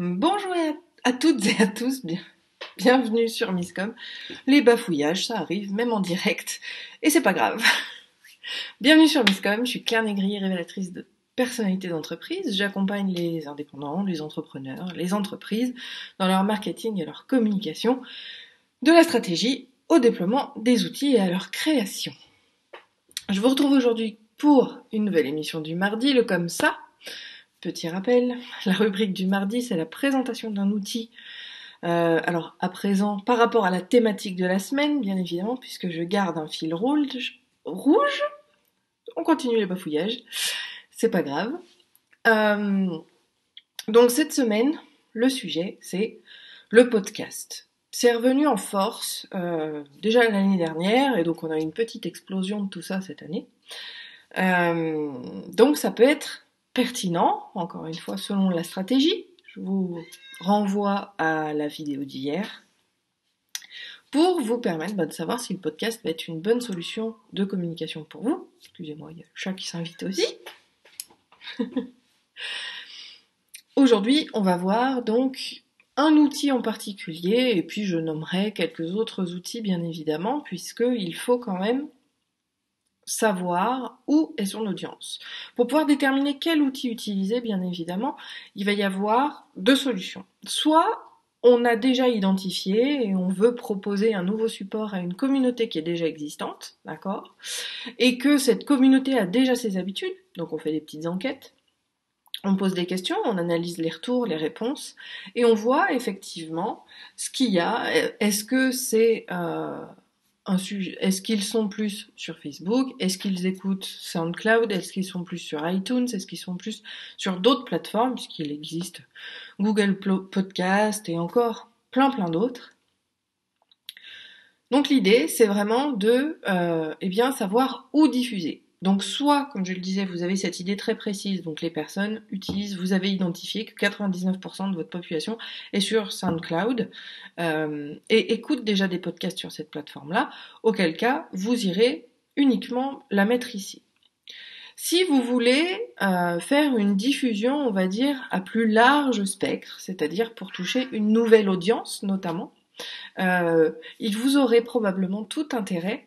Bonjour à toutes et à tous, bienvenue sur Misscom. Les bafouillages, ça arrive, même en direct, et c'est pas grave. Bienvenue sur Misscom, je suis Claire Négrier, révélatrice de personnalités d'entreprise. J'accompagne les indépendants, les entrepreneurs, les entreprises dans leur marketing et leur communication, de la stratégie au déploiement des outils et à leur création. Je vous retrouve aujourd'hui pour une nouvelle émission du mardi, le Comme ça. Petit rappel, la rubrique du mardi, c'est la présentation d'un outil. Alors, à présent, par rapport à la thématique de la semaine, bien évidemment, puisque je garde un fil rouge, on continue les bafouillages, c'est pas grave. Donc, cette semaine, le sujet, c'est le podcast. C'est revenu en force déjà l'année dernière, et donc on a eu une petite explosion de tout ça cette année. Donc, ça peut être pertinent, encore une fois, selon la stratégie. Je vous renvoie à la vidéo d'hier pour vous permettre de savoir si le podcast va être une bonne solution de communication pour vous. Excusez-moi, il y a le chat qui s'invite aussi. Aujourd'hui, on va voir donc un outil en particulier, et puis je nommerai quelques autres outils bien évidemment, puisqu'il faut quand même savoir où est son audience. Pour pouvoir déterminer quel outil utiliser, bien évidemment, il va y avoir deux solutions. Soit on a déjà identifié et on veut proposer un nouveau support à une communauté qui est déjà existante, d'accord, et que cette communauté a déjà ses habitudes, donc on fait des petites enquêtes, on pose des questions, on analyse les retours, les réponses, et on voit effectivement ce qu'il y a. Est-ce que c'est un sujet, est-ce qu'ils sont plus sur Facebook? Est-ce qu'ils écoutent SoundCloud? Est-ce qu'ils sont plus sur iTunes? Est-ce qu'ils sont plus sur d'autres plateformes, puisqu'il existe Google Podcast et encore plein d'autres. Donc l'idée, c'est vraiment de savoir où diffuser. Donc soit, comme je le disais, vous avez cette idée très précise, donc les personnes utilisent, vous avez identifié que 99% de votre population est sur SoundCloud et écoute déjà des podcasts sur cette plateforme-là, auquel cas, vous irez uniquement la mettre ici. Si vous voulez faire une diffusion, on va dire, à plus large spectre, c'est-à-dire pour toucher une nouvelle audience notamment, il vous aurait probablement tout intérêt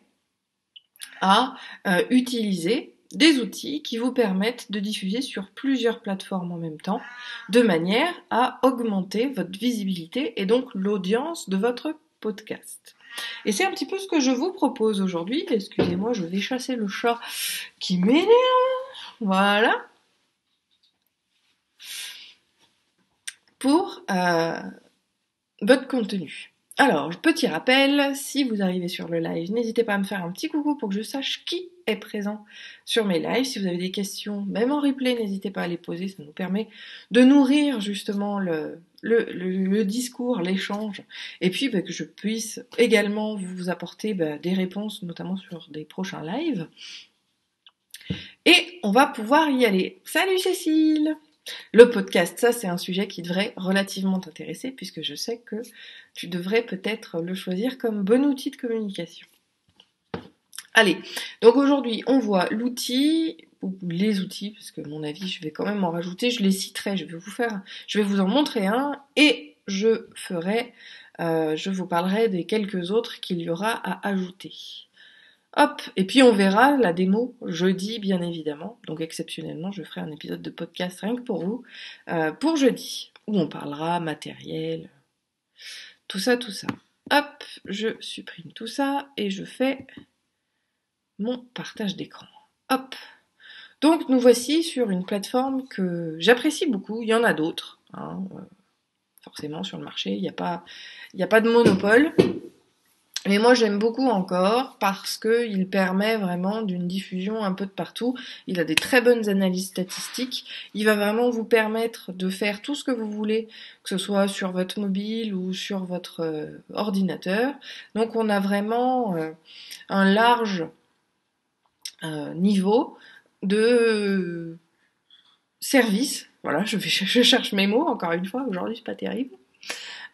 à utiliser des outils qui vous permettent de diffuser sur plusieurs plateformes en même temps, de manière à augmenter votre visibilité et donc l'audience de votre podcast. Et c'est un petit peu ce que je vous propose aujourd'hui. Excusez-moi, je vais chasser le chat qui m'énerve. Voilà. Pour votre contenu. Alors, petit rappel, si vous arrivez sur le live, n'hésitez pas à me faire un petit coucou pour que je sache qui est présent sur mes lives. Si vous avez des questions, même en replay, n'hésitez pas à les poser, ça nous permet de nourrir justement le discours, l'échange, et puis que je puisse également vous apporter des réponses, notamment sur des prochains lives. Et on va pouvoir y aller. Salut Cécile! Le podcast, ça c'est un sujet qui devrait relativement t'intéresser puisque je sais que tu devrais peut-être le choisir comme bon outil de communication. Allez, donc aujourd'hui on voit l'outil, ou les outils, parce que à mon avis je vais quand même en rajouter, je les citerai, je vais vous en montrer un et je vous parlerai des quelques autres qu'il y aura à ajouter. Hop, et puis on verra la démo jeudi, bien évidemment. Donc exceptionnellement, je ferai un épisode de podcast rien que pour vous, pour jeudi, où on parlera matériel, tout ça. Hop, je supprime tout ça et je fais mon partage d'écran. Hop. Donc nous voici sur une plateforme que j'apprécie beaucoup. Il y en a d'autres, forcément sur le marché. Il n'y a pas de monopole. Mais moi j'aime beaucoup encore parce qu'il permet vraiment d'une diffusion un peu de partout. Il a des très bonnes analyses statistiques. Il va vraiment vous permettre de faire tout ce que vous voulez, que ce soit sur votre mobile ou sur votre ordinateur. Donc on a vraiment un large niveau de service. Voilà, je cherche mes mots encore une fois. Aujourd'hui c'est pas terrible.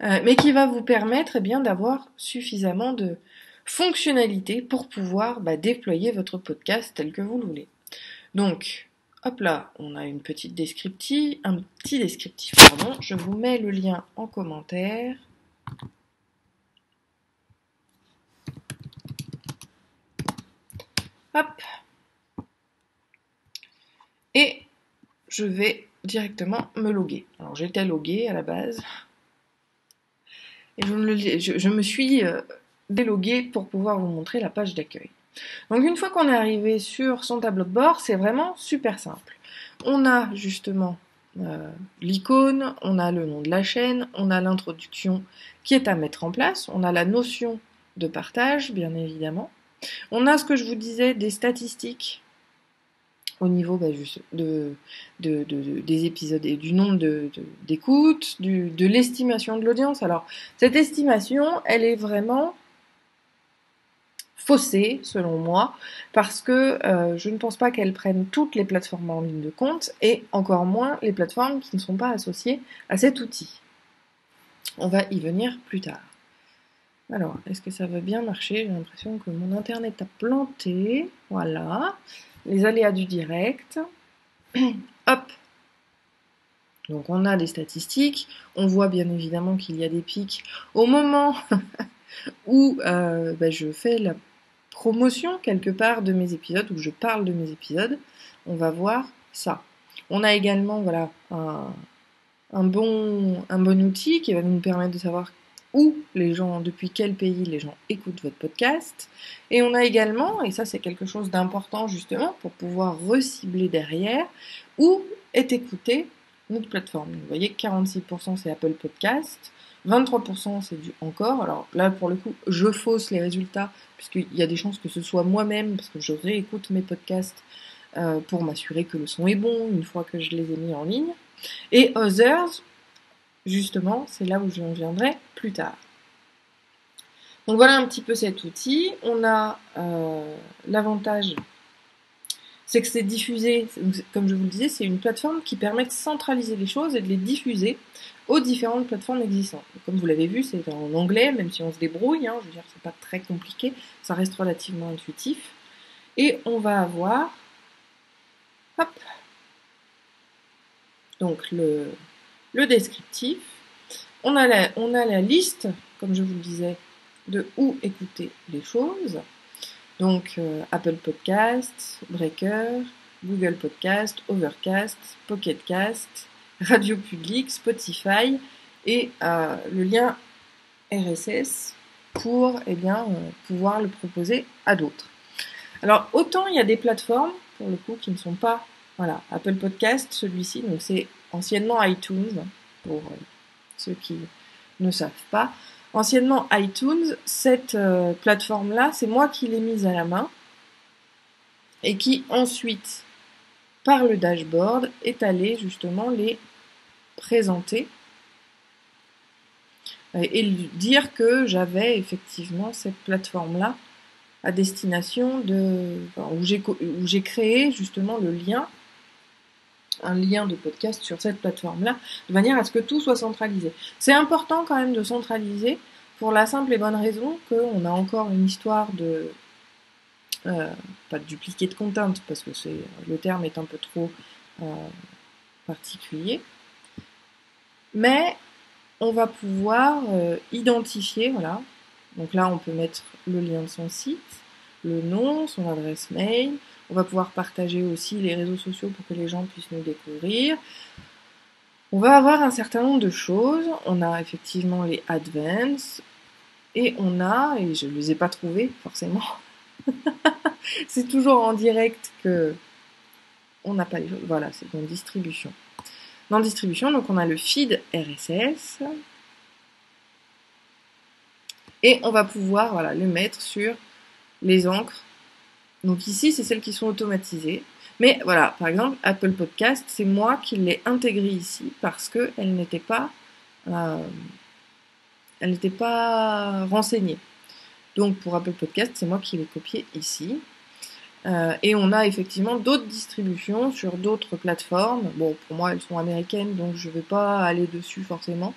Mais qui va vous permettre d'avoir suffisamment de fonctionnalités pour pouvoir déployer votre podcast tel que vous le voulez. Donc, Hop là, on a une petite descriptif, un petit descriptif, pardon. Je vous mets le lien en commentaire. Hop. Et je vais directement me loguer. Alors j'étais loguée à la base. Et je me suis déloguée pour pouvoir vous montrer la page d'accueil. Donc une fois qu'on est arrivé sur son tableau de bord, c'est vraiment super simple. On a justement l'icône, on a le nom de la chaîne, on a l'introduction qui est à mettre en place, on a la notion de partage, bien évidemment. On a ce que je vous disais, des statistiques au niveau des épisodes et du nombre d'écoutes, de l'estimation de l'audience. Alors, cette estimation, elle est vraiment faussée, selon moi, parce que je ne pense pas qu'elle prenne toutes les plateformes en ligne de compte, et encore moins les plateformes qui ne sont pas associées à cet outil. On va y venir plus tard. Alors, est-ce que ça va bien marcher? J'ai l'impression que mon internet a planté. Voilà. Les aléas du direct. Hop. Donc on a des statistiques. On voit bien évidemment qu'il y a des pics au moment où je fais la promotion quelque part de mes épisodes, où je parle de mes épisodes. On va voir ça. On a également voilà un bon outil qui va nous permettre de savoir où les gens, depuis quel pays les gens écoutent votre podcast. Et on a également, et ça c'est quelque chose d'important justement pour pouvoir recibler derrière, où est écoutée notre plateforme. Vous voyez que 46% c'est Apple Podcast, 23% c'est du encore. Alors là pour le coup je fausse les résultats puisqu'il y a des chances que ce soit moi-même parce que je réécoute mes podcasts pour m'assurer que le son est bon une fois que je les ai mis en ligne. Et Others, justement, c'est là où je viendrai plus tard. Donc voilà un petit peu cet outil. On a l'avantage, c'est que c'est diffusé, comme je vous le disais, c'est une plateforme qui permet de centraliser les choses et de les diffuser aux différentes plateformes existantes. Comme vous l'avez vu, c'est en anglais, même si on se débrouille, je veux dire, c'est pas très compliqué, ça reste relativement intuitif. Et on va avoir, hop, donc le descriptif. On a la liste, comme je vous le disais, de où écouter les choses. Donc Apple Podcast, Breaker, Google Podcast, Overcast, Pocket Cast, Radio Public, Spotify et le lien RSS pour pouvoir le proposer à d'autres. Alors autant il y a des plateformes pour le coup qui ne sont pas Apple Podcast, celui-ci, donc c'est anciennement iTunes pour ceux qui ne savent pas. Anciennement iTunes, cette plateforme-là, c'est moi qui l'ai mise à la main et qui ensuite, par le dashboard, est allé justement les présenter et dire que j'avais effectivement cette plateforme-là à destination où j'ai créé justement un lien de podcast sur cette plateforme-là, de manière à ce que tout soit centralisé. C'est important quand même de centraliser, pour la simple et bonne raison qu'on a encore une histoire de... pas de dupliquer de content, parce que le terme est un peu trop particulier, mais on va pouvoir identifier, voilà, donc là on peut mettre le lien de son site, le nom, son adresse mail. On va pouvoir partager aussi les réseaux sociaux pour que les gens puissent nous découvrir. On va avoir un certain nombre de choses. On a effectivement les advanced. Et on a, et je ne les ai pas trouvés forcément, c'est toujours en direct que on n'a pas les choses. Voilà, c'est dans distribution. Dans distribution, donc on a le feed RSS. Et on va pouvoir le mettre sur les encres. Donc ici, c'est celles qui sont automatisées. Mais voilà, par exemple, Apple Podcast, c'est moi qui l'ai intégrée ici parce qu'elle n'était pas renseignée. Donc pour Apple Podcast, c'est moi qui l'ai copiée ici. Et on a effectivement d'autres distributions sur d'autres plateformes. Bon, pour moi, elles sont américaines, donc je ne vais pas aller dessus forcément.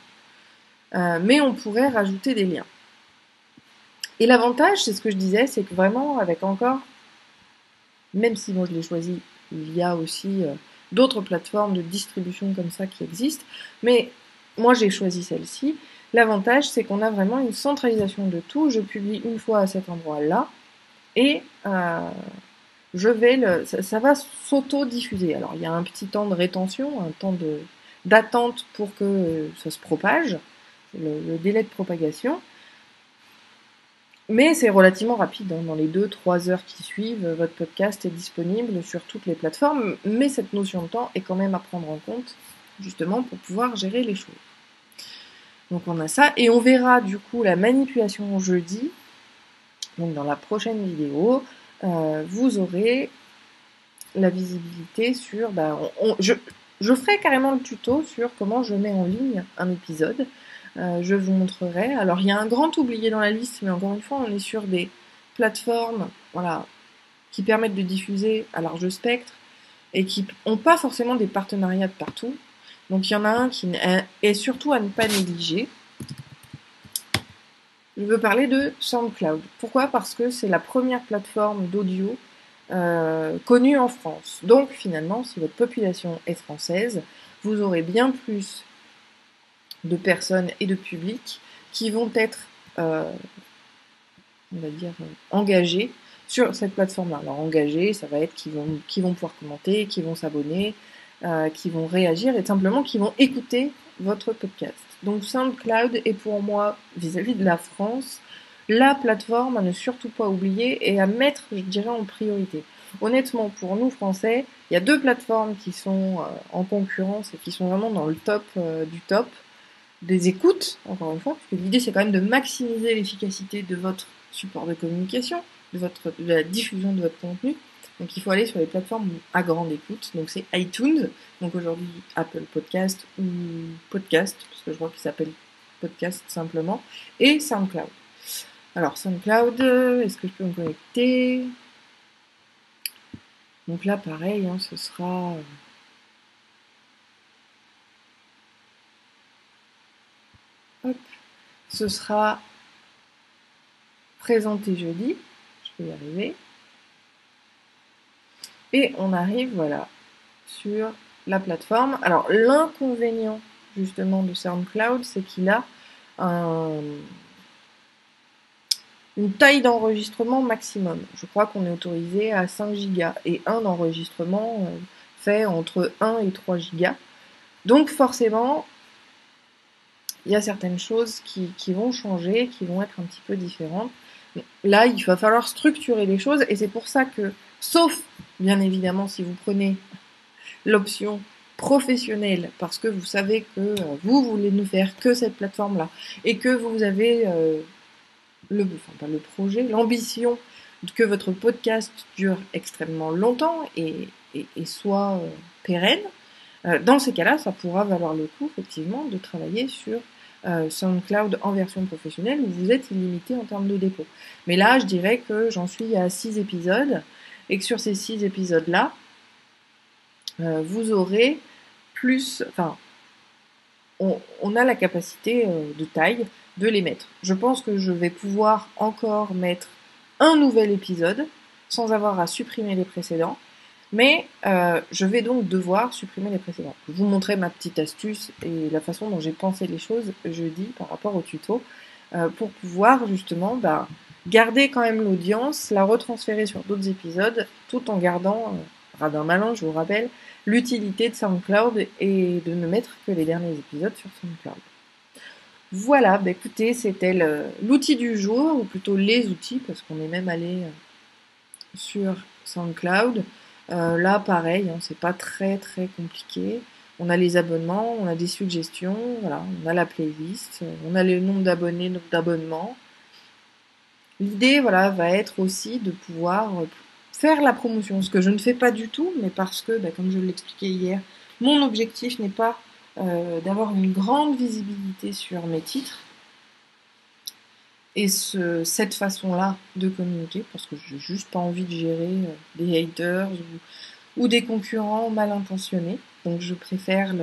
Mais on pourrait rajouter des liens. Et l'avantage, c'est ce que je disais, c'est que vraiment, avec encore... Même si moi je l'ai choisi il y a aussi d'autres plateformes de distribution comme ça qui existent, mais moi j'ai choisi celle-ci. L'avantage, c'est qu'on a vraiment une centralisation de tout. Je publie une fois à cet endroit-là, et ça va s'auto-diffuser. Alors il y a un petit temps de rétention, un temps d'attente pour que ça se propage, le délai de propagation. Mais c'est relativement rapide, hein. Dans les 2-3 heures qui suivent, votre podcast est disponible sur toutes les plateformes, mais cette notion de temps est quand même à prendre en compte, justement, pour pouvoir gérer les choses. Donc on a ça, et on verra du coup la manipulation jeudi. Donc dans la prochaine vidéo, vous aurez la visibilité sur... je ferai carrément le tuto sur comment je mets en ligne un épisode. Je vous montrerai. Alors il y a un grand oublié dans la liste, mais encore une fois, on est sur des plateformes qui permettent de diffuser à large spectre et qui n'ont pas forcément des partenariats de partout. Donc il y en a un qui est surtout à ne pas négliger. Je veux parler de SoundCloud. Pourquoi ? Parce que c'est la première plateforme d'audio connue en France. Donc finalement, si votre population est française, vous aurez bien plus de personnes et de publics qui vont être, engagés sur cette plateforme-là. Alors engagés, ça va être qui vont pouvoir commenter, qui vont s'abonner, qui vont réagir et simplement qui vont écouter votre podcast. Donc SoundCloud est pour moi, vis-à-vis de la France, la plateforme à ne surtout pas oublier et à mettre, je dirais, en priorité. Honnêtement, pour nous Français, il y a 2 plateformes qui sont en concurrence et qui sont vraiment dans le top du top des écoutes, encore une fois, parce que l'idée c'est quand même de maximiser l'efficacité de votre support de communication, de la diffusion de votre contenu. Donc il faut aller sur les plateformes à grande écoute. Donc c'est iTunes, donc aujourd'hui Apple Podcast ou Podcast, parce que je crois qu'il s'appelle Podcast simplement, et SoundCloud. Alors SoundCloud, est-ce que je peux me connecter ? Donc là pareil, hein, ce sera... Hop. Ce sera présenté jeudi. Je vais y arriver. Et on arrive, voilà, sur la plateforme. Alors, l'inconvénient, justement, de SoundCloud, c'est qu'il a une taille d'enregistrement maximum. Je crois qu'on est autorisé à 5 gigas. Et un enregistrement fait entre 1 et 3 gigas. Donc, forcément... il y a certaines choses qui vont changer, qui vont être un petit peu différentes. Là, il va falloir structurer les choses, et c'est pour ça que, sauf, bien évidemment, si vous prenez l'option professionnelle, parce que vous savez que vous voulez ne faire que cette plateforme-là, et que vous avez le projet, l'ambition que votre podcast dure extrêmement longtemps et soit pérenne, dans ces cas-là, ça pourra valoir le coup, effectivement, de travailler sur SoundCloud en version professionnelle où vous êtes illimité en termes de dépôt. Mais là, je dirais que j'en suis à 6 épisodes et que sur ces 6 épisodes-là, vous aurez plus... Enfin, on a la capacité de taille de les mettre. Je pense que je vais pouvoir encore mettre un nouvel épisode sans avoir à supprimer les précédents. Mais je vais donc devoir supprimer les précédents. Je vous montrer ma petite astuce et la façon dont j'ai pensé les choses jeudi par rapport au tuto pour pouvoir justement garder quand même l'audience, la retransférer sur d'autres épisodes tout en gardant, radin malin, je vous rappelle, l'utilité de SoundCloud et de ne mettre que les derniers épisodes sur SoundCloud. Voilà, écoutez, c'était l'outil du jour, ou plutôt les outils, parce qu'on est même allé sur SoundCloud. Là, pareil, hein, c'est pas très très compliqué. On a les abonnements, on a des suggestions, voilà, on a la playlist, on a le nombre d'abonnés, nombre d'abonnements. L'idée, voilà, va être aussi de pouvoir faire la promotion, ce que je ne fais pas du tout, mais parce que, comme je l'expliquais hier, mon objectif n'est pas d'avoir une grande visibilité sur mes titres, et cette façon-là de communiquer, parce que j'ai juste pas envie de gérer des haters ou des concurrents mal intentionnés. Donc je préfère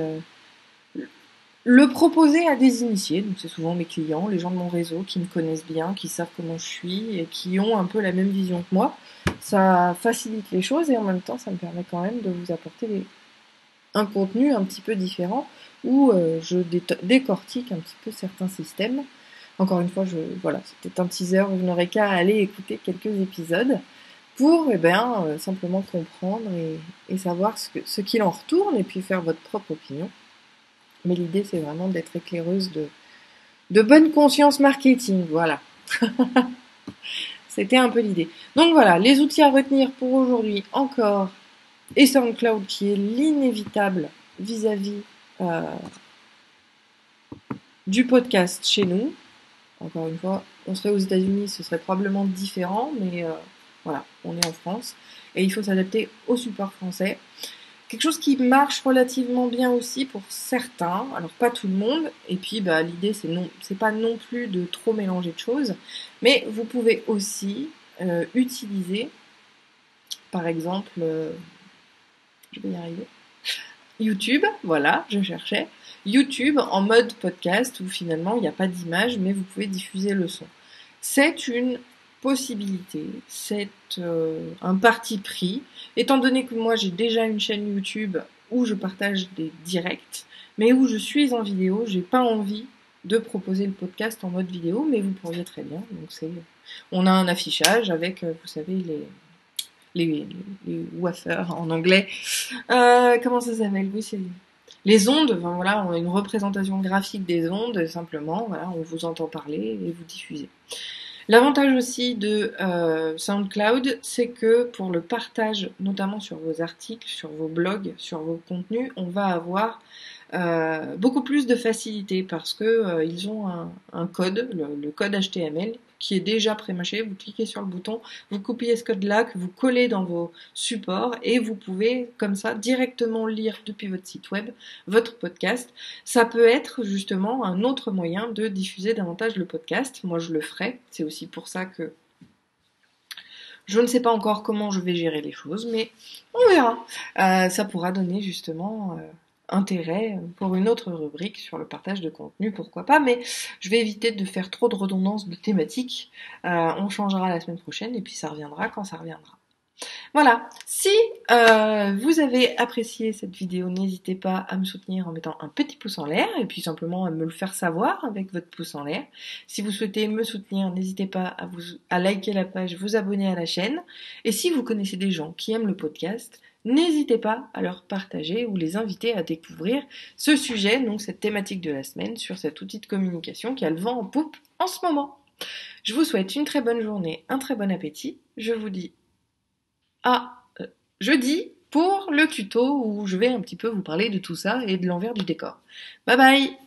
le proposer à des initiés. Donc c'est souvent mes clients, les gens de mon réseau qui me connaissent bien, qui savent comment je suis et qui ont un peu la même vision que moi. ça facilite les choses et en même temps, ça me permet quand même de vous apporter un contenu un petit peu différent où je décortique un petit peu certains systèmes. Encore une fois, voilà, c'était un teaser, vous n'aurez qu'à aller écouter quelques épisodes pour simplement comprendre et savoir ce qu'il en retourne et puis faire votre propre opinion. Mais l'idée, c'est vraiment d'être éclaireuse de bonne conscience marketing, voilà. C'était un peu l'idée. Donc voilà, les outils à retenir pour aujourd'hui encore, et SoundCloud qui est l'inévitable vis-à-vis du podcast chez nous. Encore une fois, on serait aux États-Unis, ce serait probablement différent, mais voilà, on est en France et il faut s'adapter au support français. Quelque chose qui marche relativement bien aussi pour certains, alors pas tout le monde, et puis l'idée c'est pas non plus de trop mélanger de choses, mais vous pouvez aussi utiliser, par exemple, je vais y arriver, YouTube, voilà, je cherchais, YouTube en mode podcast où finalement il n'y a pas d'image mais vous pouvez diffuser le son. C'est une possibilité, c'est un parti pris, étant donné que moi j'ai déjà une chaîne YouTube où je partage des directs, mais où je suis en vidéo, j'ai pas envie de proposer le podcast en mode vidéo, mais vous pourriez très bien. Donc on a un affichage avec, vous savez, les wafers en anglais. Comment ça s'appelle? Oui, c'est les ondes. Enfin, voilà, on a une représentation graphique des ondes. Simplement, voilà, on vous entend parler et vous diffusez. L'avantage aussi de SoundCloud, c'est que pour le partage, notamment sur vos articles, sur vos blogs, sur vos contenus, on va avoir beaucoup plus de facilité parce que ils ont un code, le code HTML, qui est déjà prémâché. Vous cliquez sur le bouton, vous copiez ce code-là, que vous collez dans vos supports et vous pouvez comme ça directement lire depuis votre site web votre podcast. Ça peut être justement un autre moyen de diffuser davantage le podcast. Moi, je le ferai. C'est aussi pour ça que je ne sais pas encore comment je vais gérer les choses, mais on verra. Ça pourra donner justement intérêt pour une autre rubrique sur le partage de contenu, pourquoi pas, mais je vais éviter de faire trop de redondance de thématiques. On changera la semaine prochaine et puis ça reviendra quand ça reviendra. Voilà, si vous avez apprécié cette vidéo, n'hésitez pas à me soutenir en mettant un petit pouce en l'air et puis simplement à me le faire savoir avec votre pouce en l'air. Si vous souhaitez me soutenir, n'hésitez pas à liker la page, vous abonner à la chaîne. Et si vous connaissez des gens qui aiment le podcast, n'hésitez pas à leur partager ou les inviter à découvrir ce sujet, donc cette thématique de la semaine sur cet outil de communication qui a le vent en poupe en ce moment. Je vous souhaite une très bonne journée, un très bon appétit. Je vous dis à jeudi pour le tuto où je vais un petit peu vous parler de tout ça et de l'envers du décor. Bye bye!